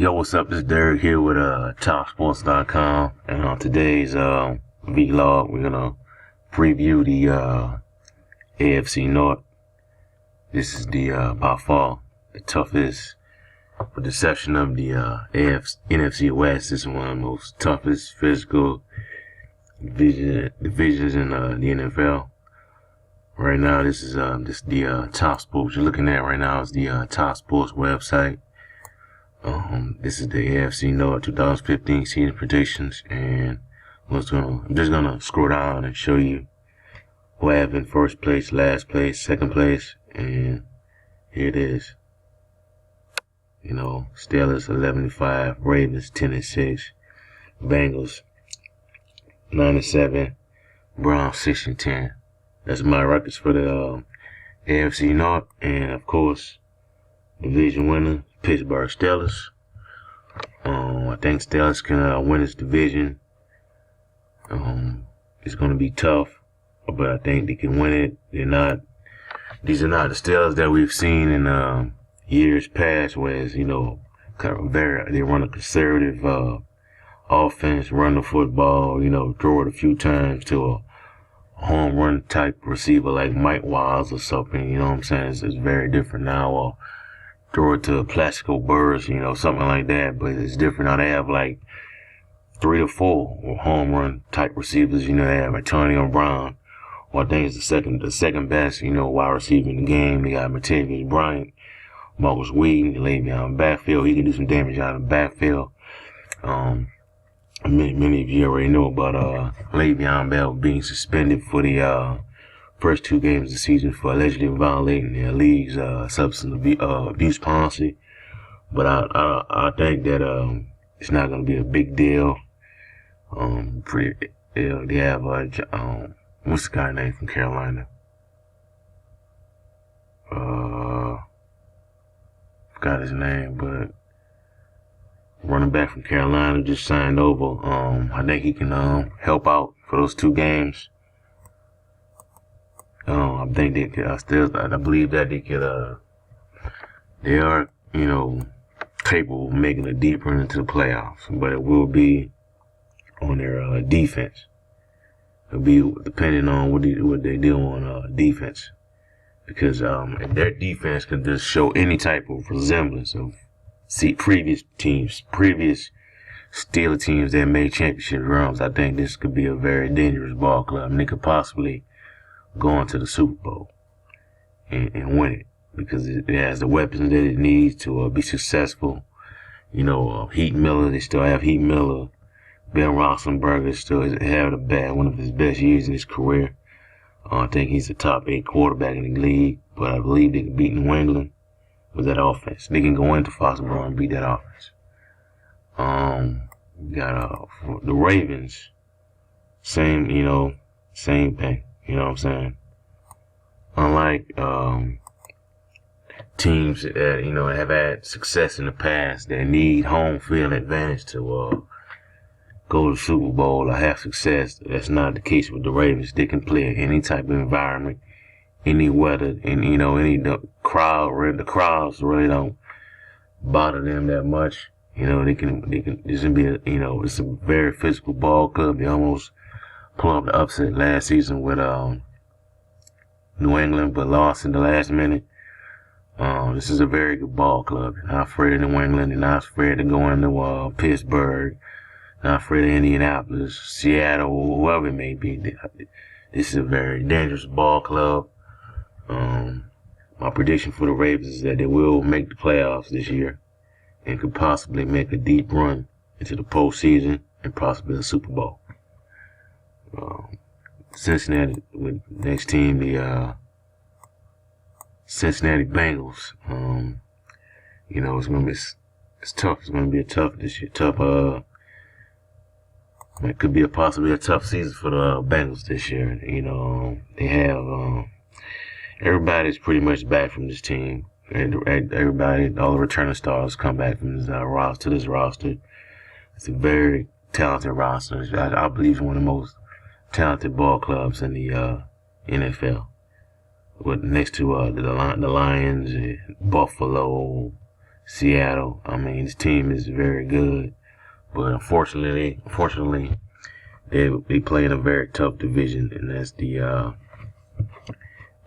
Yo, what's up? This is Derek here with TopSports.com, and on today's vlog, we're gonna preview the AFC North. This is the by far the toughest, with the exception of the NFC West. This is one of the most toughest physical divisions in the NFL. Right now, this is the Top Sports. You're looking at right now is the Top Sports website. This is the AFC North 2015 season predictions, and I'm just gonna scroll down and show you who I have in first place, last place, second place, and here it is. You know, Steelers 11-5, Ravens 10-6, Bengals 9-7, Browns 6-10. That's my records for the AFC North, and of course, division winner Pittsburgh Steelers. I think Steelers can win this division. It's going to be tough, but I think they can win it. These are not the Steelers that we've seen in years past, whereas, you know, they run a conservative offense, run the football, you know, throw it a few times to a home run type receiver like Mike Wiles or something. You know what I'm saying? It's very different now. Or throw it to Plaxico Burress, you know, something like that. But it's different now. They have like 3 or 4 home run type receivers. You know, they have Antonio Brown, who I think is the second best, you know, wide receiver in the game. They got Martavis Bryant, Marcus Wheaton, Le'Veon backfield. He can do some damage out of the backfield. Many of you already know about Le'Veon Bell being suspended for the first 2 games of the season for allegedly violating the league's substance abuse policy. But I think that it's not going to be a big deal. They have what's the guy's name from Carolina? Forgot his name, but running back from Carolina just signed over. I think he can help out for those 2 games. I think they could I believe that they could. They are, you know, capable of making a deep run into the playoffs, but it will be on their defense. It'll be depending on what they do on defense, because if their defense can just show any type of resemblance of previous Steelers teams that made championship runs, I think this could be a very dangerous ball club, and they could possibly go into the Super Bowl and win it, because it has the weapons that it needs to be successful. You know, Heath Miller, they still have Heath Miller. Ben Roethlisberger still have one of his best years in his career. I think he's a top 8 quarterback in the league, but I believe they can beat New England with that offense. They can go into Foxborough and beat that offense. We got the Ravens, same thing. You know what I'm saying? Unlike teams that, you know, have had success in the past that need home field advantage to go to the Super Bowl or have success, that's not the case with the Ravens. They can play in any type of environment, any weather, and, you know, the crowds really don't bother them that much. You know, this can be it's a very physical ball club. They almost pulled off the upset last season with New England, but lost in the last minute. This is a very good ball club. They're not afraid of New England. They're not afraid to go into Pittsburgh. Not afraid of Indianapolis, Seattle, whoever it may be. This is a very dangerous ball club. My prediction for the Ravens is that they will make the playoffs this year and could possibly make a deep run into the postseason and possibly the Super Bowl. Cincinnati, with next team, the Cincinnati Bengals. You know, it's tough. It's gonna be tough. It could be possibly a tough season for the Bengals this year. You know, they have everybody's pretty much back from this team. Everybody, all the returning stars come back from this roster. It's a very talented roster. I believe it's one of the most talented ball clubs in the NFL. With next to the Lions, Buffalo, Seattle. I mean, this team is very good, but unfortunately, they play in a very tough division, and that's the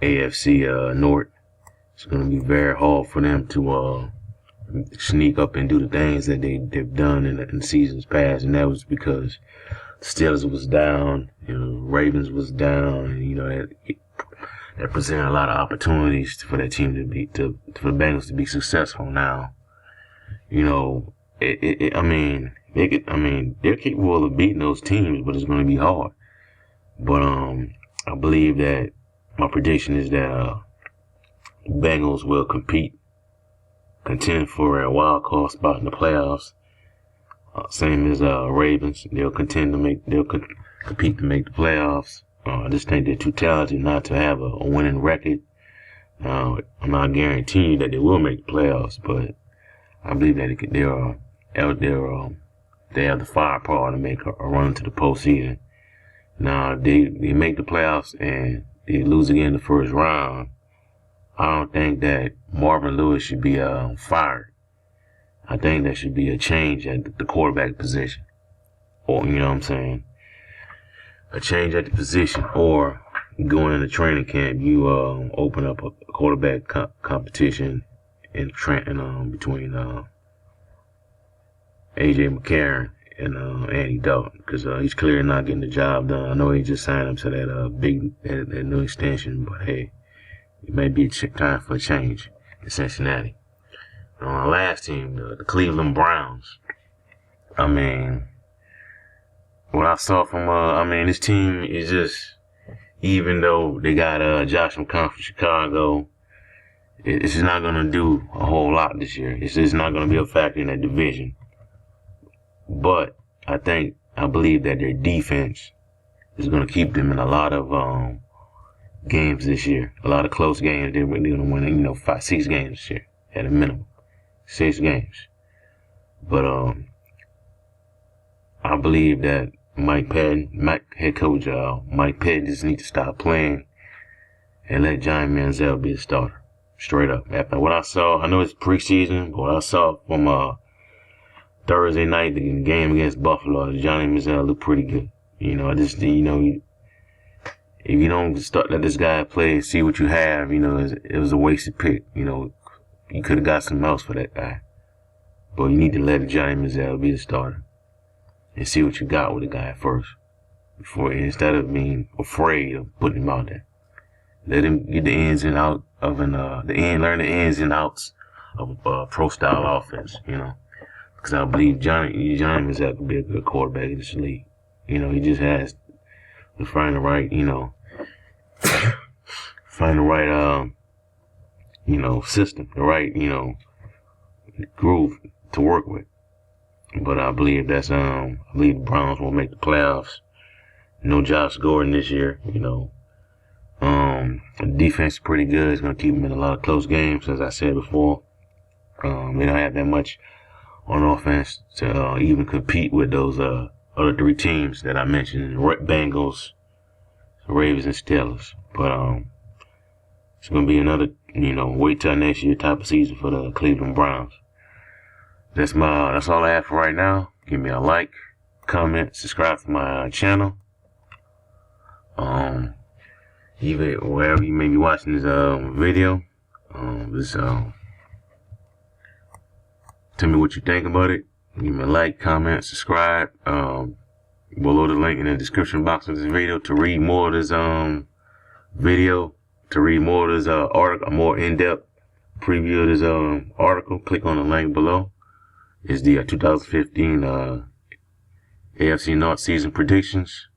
AFC North. It's going to be very hard for them to sneak up and do the things that they've done in the seasons past, and that was because the Steelers was down, Ravens was down, and that presented a lot of opportunities for that team for the Bengals to be successful. Now, they're capable of beating those teams, but it's going to be hard. But I believe that my prediction is that Bengals will contend for a wild card spot in the playoffs. Same as Ravens, they'll compete to make the playoffs. I just think they're too talented not to have a winning record. I'm not guaranteeing that they will make the playoffs, but I believe that they have the firepower to make a run to the postseason. Now, they make the playoffs and they lose again in the first round. I don't think that Marvin Lewis should be fired. I think there should be a change at the quarterback position. Or, a change at the position. Or going into training camp, you open up a quarterback competition in Trenton between A.J. McCarron and Andy Dalton, because he's clearly not getting the job done. I know he just signed him to that new extension, but hey, it may be time for a change in Cincinnati. Our last team, the Cleveland Browns. I mean, what I saw from this team is just, even though they got Josh McCown from Chicago, it's just not going to do a whole lot this year. It's just not going to be a factor in that division. But I believe that their defense is going to keep them in a lot of games this year. A lot of close games. They're going to win, 5-6 games this year at a minimum. 6 games. But I believe that head coach Mike Pettin just needs to stop playing and let Johnny Manziel be the starter. Straight up. After what I saw, I know it's preseason, but what I saw from Thursday night, the game against Buffalo, Johnny Manziel looked pretty good. If you don't let this guy play, see what you have, it was a wasted pick. You could have got something else for that guy. But you need to let Johnny Manziel be the starter and see what you got with the guy first, instead of being afraid of putting him out there. Let him get the ins and outs of learn the ins and outs of a pro style offense, because I believe Johnny Manziel could be a good quarterback in this league. He just has to find the right, system, the right, groove to work with. But I believe I believe the Browns will make the playoffs. No Josh Gordon this year, The defense is pretty good. It's going to keep them in a lot of close games, as I said before. They don't have that much on offense to even compete with those other 3 teams that I mentioned: Bengals, Ravens, and Steelers. But it's going to be another, wait till next year type of season for the Cleveland Browns. That's all I have for right now. Give me a like, comment, subscribe to my channel. Even wherever you may be watching this video, tell me what you think about it. Give me a like, comment, subscribe. Below the link in the description box of this video to read more of this video, to read more of this article, a more in-depth preview of this article. Click on the link below. It's the 2015 AFC North season predictions.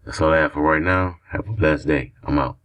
That's all I have for right now. Have a blessed day. I'm out.